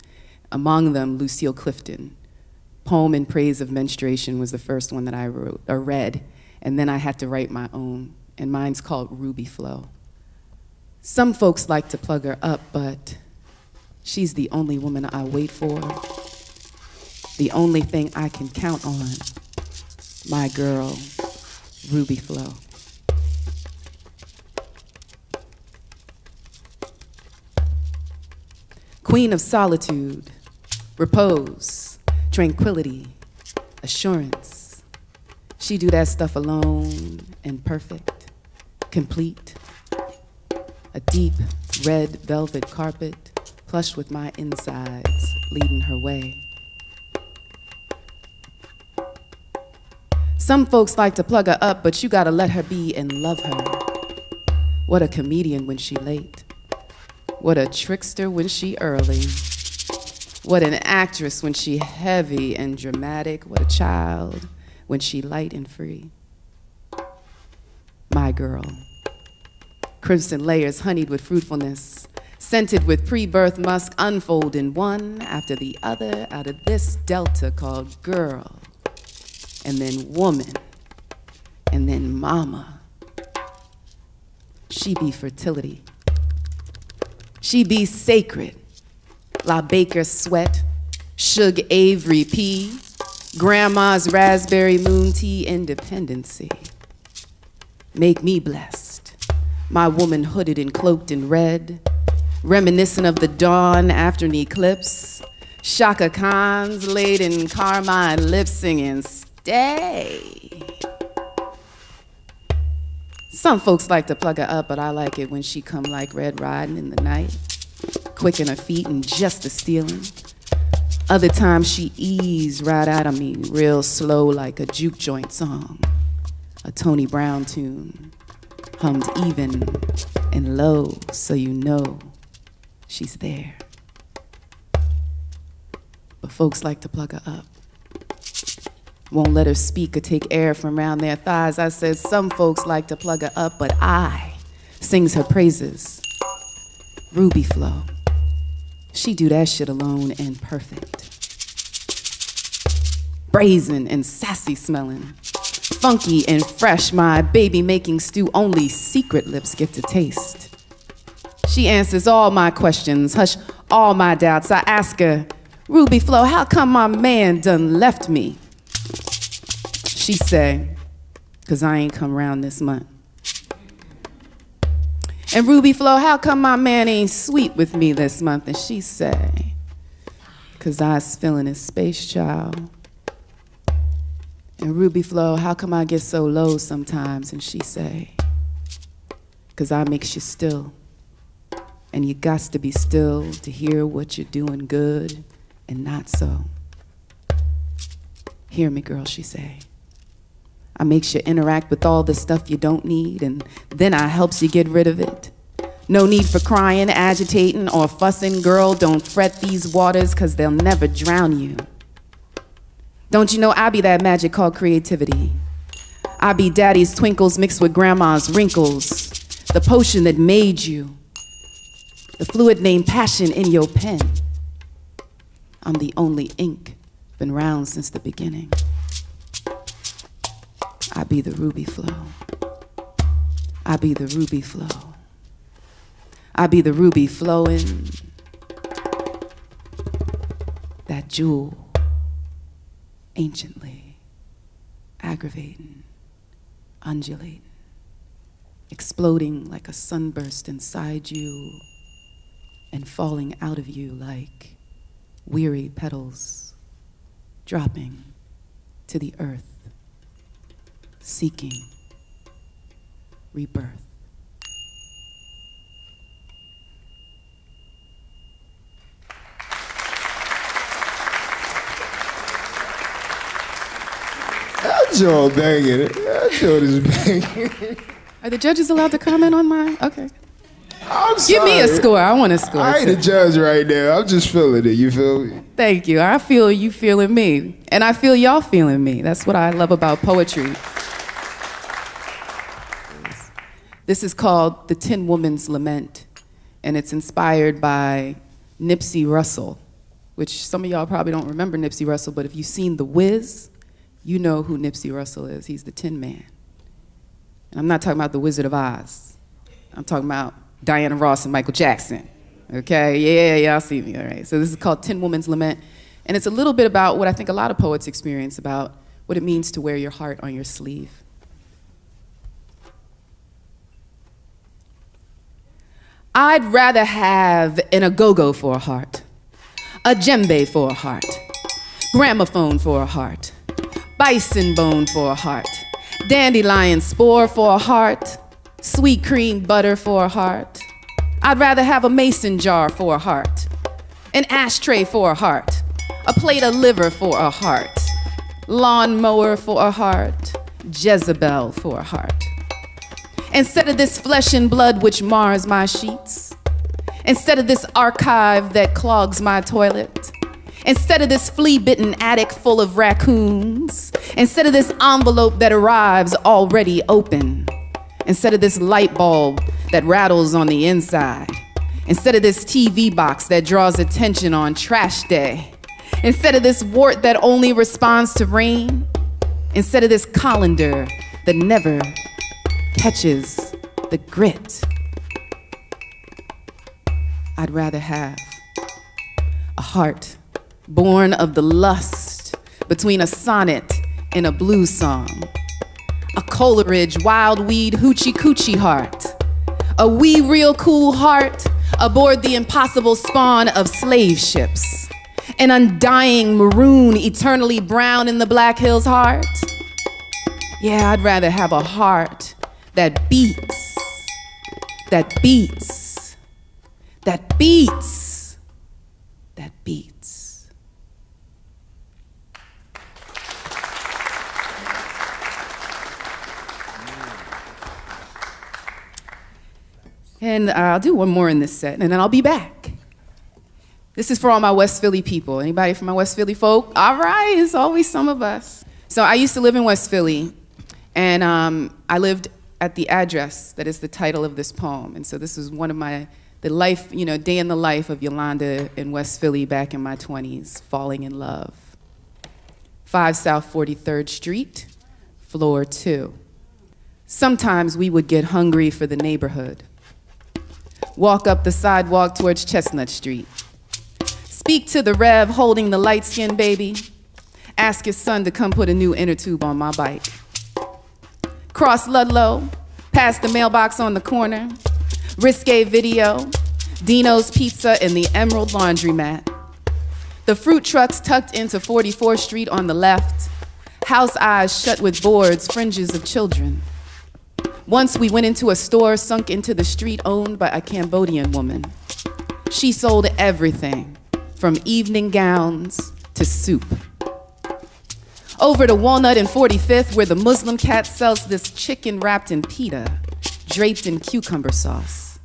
Among them, Lucille Clifton. Poem in praise of menstruation was the first one that I wrote or read, and then I had to write my own, and mine's called Ruby Flo. Some folks like to plug her up, but she's the only woman I wait for, the only thing I can count on, my girl, Ruby Flo. Queen of solitude, repose, tranquility, assurance. She do that stuff alone and perfect, complete. A deep red velvet carpet, plush with my insides, leading her way. Some folks like to plug her up, but you gotta let her be and love her. What a comedian when she late. What a trickster when she early. What an actress when she heavy and dramatic. What a child when she light and free. My girl. Crimson layers honeyed with fruitfulness, scented with pre-birth musk, unfolding one after the other out of this delta called girl, and then woman, and then mama. She be fertility. She be sacred. La Baker sweat, Suge Avery pea, grandma's raspberry moon tea independency. Make me blessed, my woman hooded and cloaked in red, reminiscent of the dawn after an eclipse, Shaka Khan's laid in carmine lips singing, stay. Some folks like to plug her up, but I like it when she come like Red Riding in the night, quick in her feet and just a stealing. Other times she ease right out of me, real slow like a juke joint song, a Tony Brown tune, hummed even and low so you know she's there. But folks like to plug her up. Won't let her speak or take air from round their thighs. I said some folks like to plug her up, but I sings her praises. Ruby Flow. She do that shit alone and perfect. Brazen and sassy smelling. Funky and fresh, my baby making stew only secret lips get to taste. She answers all my questions, hush all my doubts. I ask her, Ruby Flow, how come my man done left me? She say, 'cause I ain't come round this month. And Ruby Flow, how come my man ain't sweet with me this month? And she say, 'cause I's feeling his space child. And Ruby Flow, how come I get so low sometimes? And she say, 'cause I makes you still. And you got to be still to hear what you're doing good and not so. Hear me, girl, she say. I makes you interact with all the stuff you don't need, and then I helps you get rid of it. No need for crying, agitating, or fussing. Girl, don't fret these waters, 'cause they'll never drown you. Don't you know I be that magic called creativity? I be daddy's twinkles mixed with grandma's wrinkles, the potion that made you, the fluid named passion in your pen. I'm the only ink been round since the beginning. I be the Ruby Flow. I be the Ruby Flow. I be the Ruby flowing, that jewel, anciently, aggravating, undulating, exploding like a sunburst inside you and falling out of you like weary petals, dropping to the earth, seeking rebirth. That joint banging. That joint is banging. Are the judges allowed to comment on my? Okay. I'm sorry. Give me a score. I want a score. I ain't a judge right now. I'm just feeling it. You feel me? Thank you. I feel you feeling me. And I feel y'all feeling me. That's what I love about poetry. This is called The Tin Woman's Lament, and it's inspired by Nipsey Russell, which some of y'all probably don't remember Nipsey Russell, but if you've seen The Wiz, you know who Nipsey Russell is. He's the Tin Man. And I'm not talking about The Wizard of Oz. I'm talking about Diana Ross and Michael Jackson. Okay, yeah, y'all see me, all right. So this is called Tin Woman's Lament, and it's a little bit about what I think a lot of poets experience about what it means to wear your heart on your sleeve. I'd rather have an agogo for a heart, a djembe for a heart, gramophone for a heart, bison bone for a heart, dandelion spore for a heart, sweet cream butter for a heart. I'd rather have a mason jar for a heart, an ashtray for a heart, a plate of liver for a heart, lawnmower for a heart, Jezebel for a heart. Instead of this flesh and blood which mars my sheets, instead of this archive that clogs my toilet, Instead of this flea-bitten attic full of raccoons, instead of this envelope that arrives already open, instead of this light bulb that rattles on the inside, instead of this TV box that draws attention on trash day, instead of this wart that only responds to rain, instead of this colander that never catches the grit, I'd rather have a heart born of the lust between a sonnet and a blues song, a Coleridge wild weed hoochie coochie heart, a wee real cool heart aboard the impossible spawn of slave ships, an undying maroon eternally brown in the Black Hills heart. Yeah, I'd rather have a heart that beats, that beats, that beats, that beats. And I'll do one more in this set, and then I'll be back. This is for all my West Philly people. Anybody from my West Philly folk? All right, it's always some of us. So I used to live in West Philly, and I lived at the address that is the title of this poem. And so this was one of the life, day in the life of Yolanda in West Philly back in my 20s, falling in love. 5 South 43rd Street, floor 2. Sometimes we would get hungry for the neighborhood. Walk up the sidewalk towards Chestnut Street. Speak to the Rev holding the light-skinned baby. Ask his son to come put a new inner tube on my bike. Cross Ludlow, past the mailbox on the corner. Risque Video, Dino's Pizza, and the Emerald Laundromat. The fruit trucks tucked into 44th Street on the left. House eyes shut with boards, fringes of children. Once we went into a store sunk into the street owned by a Cambodian woman. She sold everything, from evening gowns to soup. Over to Walnut and 45th, where the Muslim cat sells this chicken wrapped in pita, draped in cucumber sauce.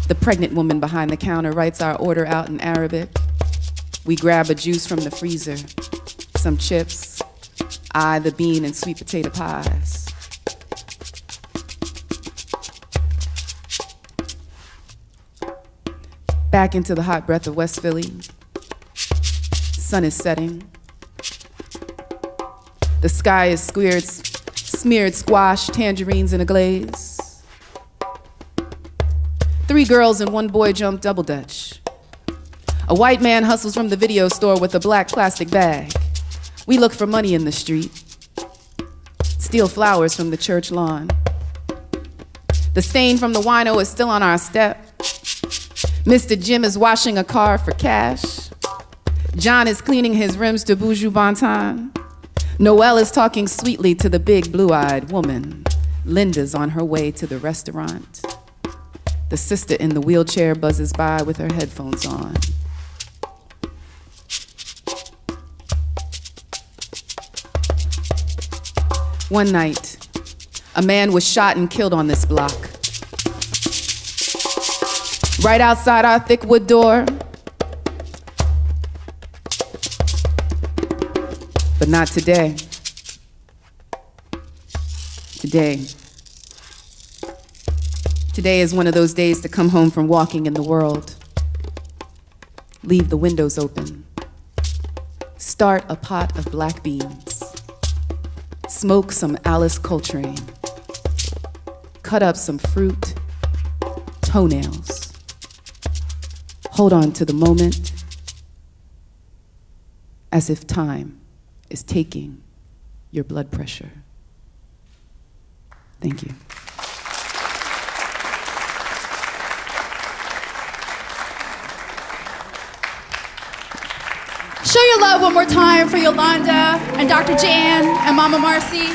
The pregnant woman behind the counter writes our order out in Arabic. We grab a juice from the freezer, some chips, the bean and sweet potato pies. Back into the hot breath of West Philly. Sun is setting. The sky is smeared squash, tangerines in a glaze. 3 girls and 1 boy jump double dutch. A white man hustles from the video store with a black plastic bag. We look for money in the street. Steal flowers from the church lawn. The stain from the wino is still on our step. Mr. Jim is washing a car for cash. John is cleaning his rims to Buju Banton. Noelle is talking sweetly to the big blue-eyed woman. Linda's on her way to the restaurant. The sister in the wheelchair buzzes by with her headphones on. One night, a man was shot and killed on this block. Right outside our thick wood door. But not today. Today. Today is one of those days to come home from walking in the world. Leave the windows open. Start a pot of black beans. Smoke some Alice Coltrane. Cut up some fruit, toenails. Hold on to the moment as if time is taking your blood pressure. Thank you. Show your love one more time for Yolanda and Dr. Jan and Mama Marcy.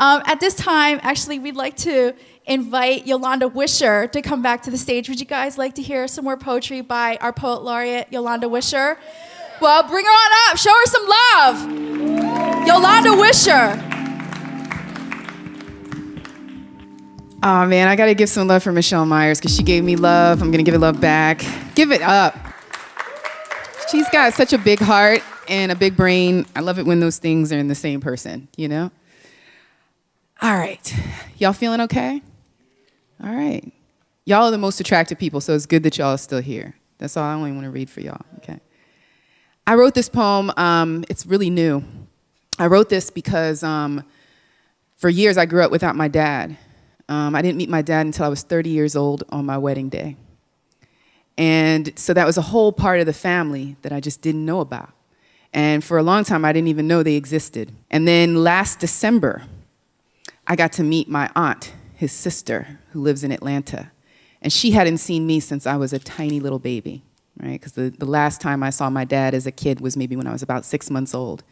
At this time, actually, we'd like to invite Yolanda Wisher to come back to the stage. Would you guys like to hear some more poetry by our poet laureate, Yolanda Wisher? Well, bring her on up. Show her some love. Yolanda Wisher. Oh man, I gotta give some love for Michelle Myers because she gave me love. I'm gonna give it love back. Give it up. She's got such a big heart and a big brain. I love it when those things are in the same person, you know? All right. Y'all feeling okay? All right. Y'all are the most attractive people, so it's good that y'all are still here. That's all I only want to read for y'all, okay? I wrote this poem. It's really new. I wrote this because for years I grew up without my dad. I didn't meet my dad until I was 30 years old on my wedding day. And so that was a whole part of the family that I just didn't know about. And for a long time, I didn't even know they existed. And then last December, I got to meet my aunt, his sister, who lives in Atlanta. And she hadn't seen me since I was a tiny little baby, right? Because the last time I saw my dad as a kid was maybe when I was about 6 months old.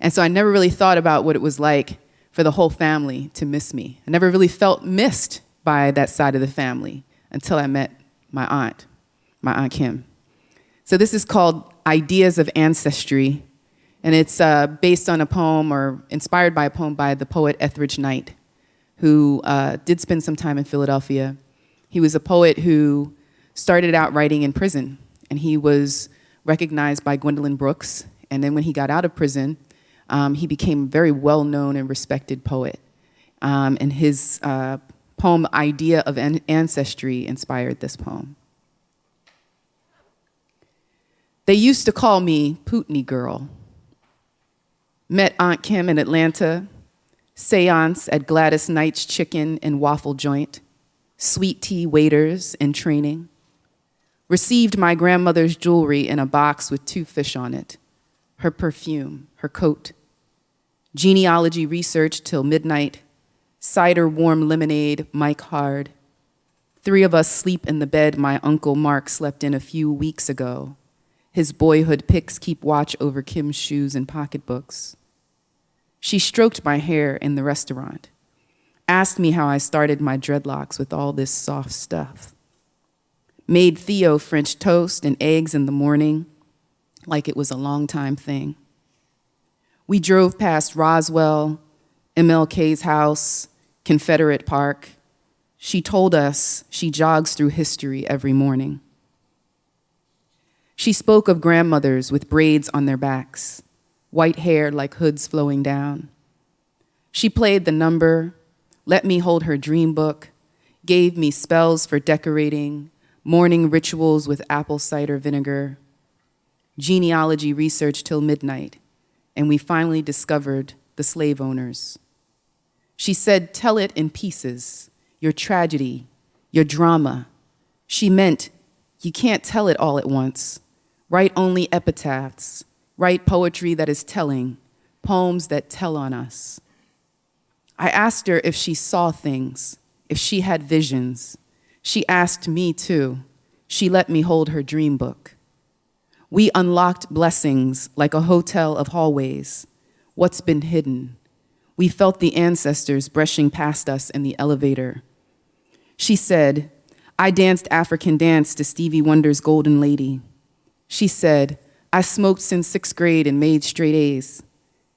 And so I never really thought about what it was like for the whole family to miss me. I never really felt missed by that side of the family until I met my Aunt Kim. So this is called Ideas of Ancestry, and it's based on a poem or inspired by a poem by the poet Etheridge Knight, who did spend some time in Philadelphia. He was a poet who started out writing in prison, and he was recognized by Gwendolyn Brooks, and then when he got out of prison, he became a very well-known and respected poet. And his poem, Idea of Ancestry, inspired this poem. They used to call me Pootney Girl. Met Aunt Kim in Atlanta, seance at Gladys Knight's Chicken and Waffle Joint, sweet tea waiters in training. Received my grandmother's jewelry in a box with 2 fish on it, her perfume, her coat. Genealogy research till midnight, cider warm lemonade, Mike Hard. 3 of us sleep in the bed my Uncle Mark slept in a few weeks ago. His boyhood pics keep watch over Kim's shoes and pocketbooks. She stroked my hair in the restaurant, asked me how I started my dreadlocks with all this soft stuff. Made Theo French toast and eggs in the morning, like it was a long time thing. We drove past Roswell, MLK's house, Confederate Park. She told us she jogs through history every morning. She spoke of grandmothers with braids on their backs, white hair like hoods flowing down. She played the number, let me hold her dream book, gave me spells for decorating, morning rituals with apple cider vinegar, genealogy research till midnight, and we finally discovered the slave owners. She said, tell it in pieces, your tragedy, your drama. She meant you can't tell it all at once. Write only epitaphs, write poetry that is telling, poems that tell on us. I asked her if she saw things, if she had visions. She asked me too. She let me hold her dream book. We unlocked blessings like a hotel of hallways. What's been hidden? We felt the ancestors brushing past us in the elevator. She said, I danced African dance to Stevie Wonder's Golden Lady. She said, I smoked since 6th grade and made straight A's.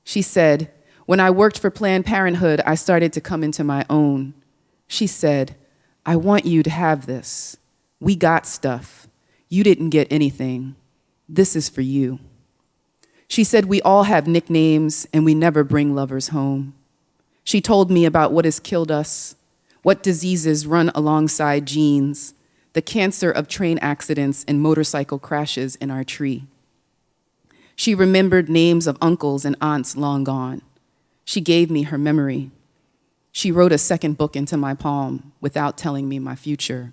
She said, when I worked for Planned Parenthood, I started to come into my own. She said, I want you to have this. We got stuff. You didn't get anything. This is for you. She said, we all have nicknames and we never bring lovers home. She told me about what has killed us, what diseases run alongside genes, the cancer of train accidents and motorcycle crashes in our tree. She remembered names of uncles and aunts long gone. She gave me her memory. She wrote a second book into my palm without telling me my future.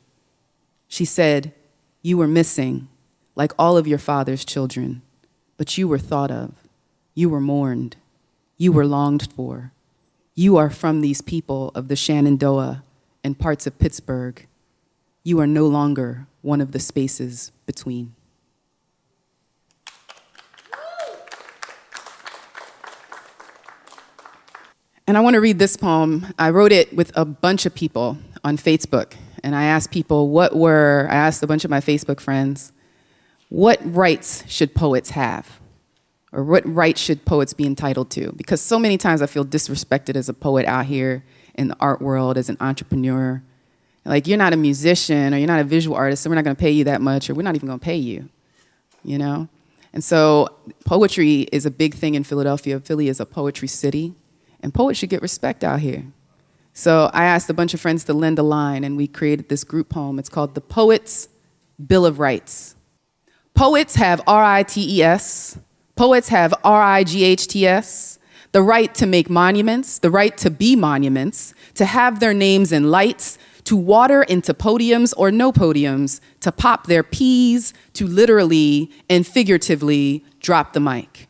She said, you were missing, like all of your father's children, but you were thought of. You were mourned. You were longed for. You are from these people of the Shenandoah and parts of Pittsburgh. You are no longer one of the spaces between. And I want to read this poem. I wrote it with a bunch of people on Facebook. And I asked people I asked a bunch of my Facebook friends, what rights should poets have? Or what rights should poets be entitled to? Because so many times I feel disrespected as a poet out here, in the art world as an entrepreneur. Like, you're not a musician or you're not a visual artist, so we're not going to pay you that much, or we're not even going to pay you, you know? And so poetry is a big thing in Philadelphia. Philly is a poetry city, and poets should get respect out here. So I asked a bunch of friends to lend a line, and we created this group poem. It's called The Poets' Bill of Rights. Poets have R-I-T-E-S. Poets have R-I-G-H-T-S. The right to make monuments, the right to be monuments, to have their names in lights, to water into podiums or no podiums, to pop their peas, to literally and figuratively drop the mic.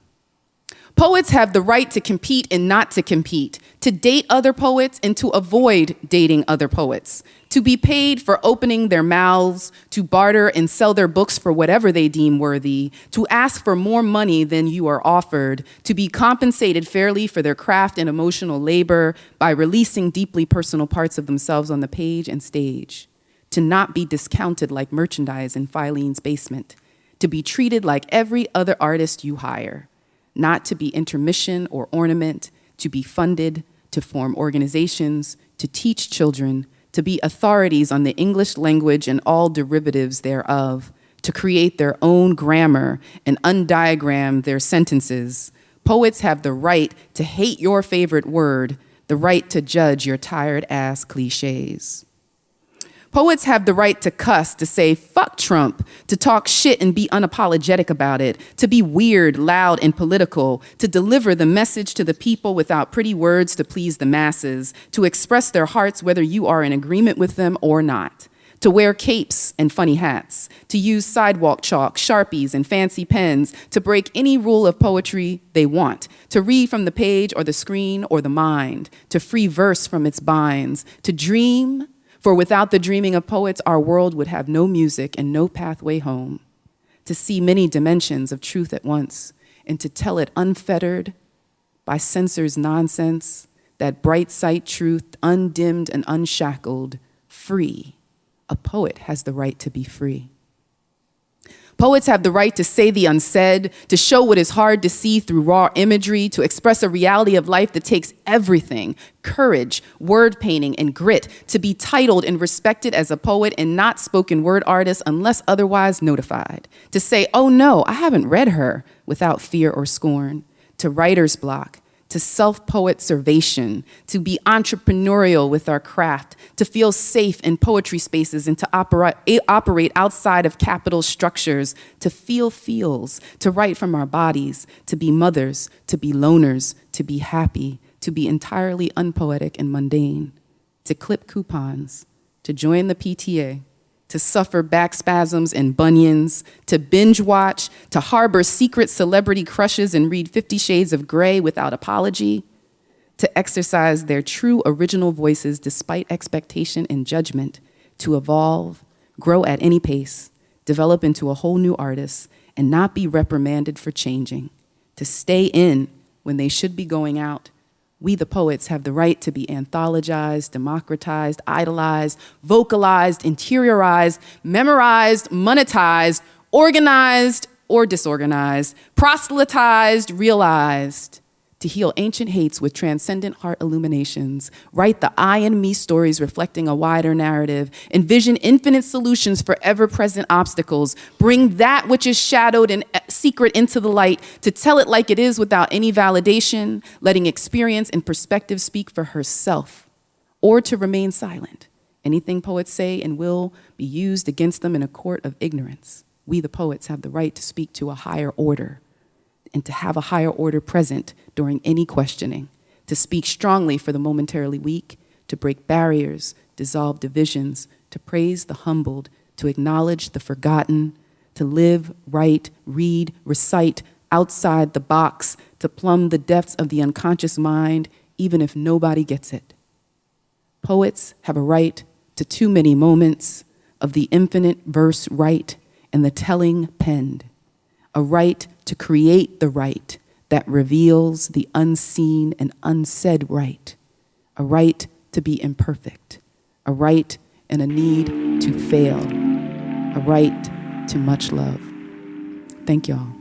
Poets have the right to compete and not to compete, to date other poets and to avoid dating other poets, to be paid for opening their mouths, to barter and sell their books for whatever they deem worthy, to ask for more money than you are offered, to be compensated fairly for their craft and emotional labor by releasing deeply personal parts of themselves on the page and stage, to not be discounted like merchandise in Filene's basement, to be treated like every other artist you hire, not to be intermission or ornament, to be funded, to form organizations, to teach children, to be authorities on the English language and all derivatives thereof, to create their own grammar and undiagram their sentences. Poets have the right to hate your favorite word, the right to judge your tired-ass cliches. Poets have the right to cuss, to say, fuck Trump, to talk shit and be unapologetic about it, to be weird, loud, and political, to deliver the message to the people without pretty words to please the masses, to express their hearts whether you are in agreement with them or not, to wear capes and funny hats, to use sidewalk chalk, Sharpies, and fancy pens, to break any rule of poetry they want, to read from the page or the screen or the mind, to free verse from its binds, to dream. For without the dreaming of poets, our world would have no music and no pathway home. To see many dimensions of truth at once and to tell it unfettered by censors' nonsense, that bright sight truth, undimmed and unshackled, free. A poet has the right to be free. Poets have the right to say the unsaid, to show what is hard to see through raw imagery, to express a reality of life that takes everything, courage, word painting, and grit, to be titled and respected as a poet and not spoken word artist unless otherwise notified, to say, oh no, I haven't read her, without fear or scorn, to writer's block, to self-poet-servation, to be entrepreneurial with our craft, to feel safe in poetry spaces and to operate outside of capital structures, to feel feels, to write from our bodies, to be mothers, to be loners, to be happy, to be entirely unpoetic and mundane, to clip coupons, to join the PTA, to suffer back spasms and bunions, to binge watch, to harbor secret celebrity crushes and read 50 Shades of Grey without apology, to exercise their true original voices despite expectation and judgment, to evolve, grow at any pace, develop into a whole new artist, and not be reprimanded for changing, to stay in when they should be going out. We, the poets, have the right to be anthologized, democratized, idolized, vocalized, interiorized, memorized, monetized, organized or disorganized, proselytized, realized, to heal ancient hates with transcendent heart illuminations, write the I and me stories reflecting a wider narrative, envision infinite solutions for ever-present obstacles, bring that which is shadowed and secret into the light, to tell it like it is without any validation, letting experience and perspective speak for herself, or to remain silent. Anything poets say and will be used against them in a court of ignorance. We, the poets, have the right to speak to a higher order and to have a higher order present during any questioning, to speak strongly for the momentarily weak, to break barriers, dissolve divisions, to praise the humbled, to acknowledge the forgotten, to live, write, read, recite outside the box, to plumb the depths of the unconscious mind, even if nobody gets it. Poets have a right to too many moments of the infinite verse right and the telling penned, a right to create the right that reveals the unseen and unsaid right, a right to be imperfect, a right and a need to fail, a right to much love. Thank y'all.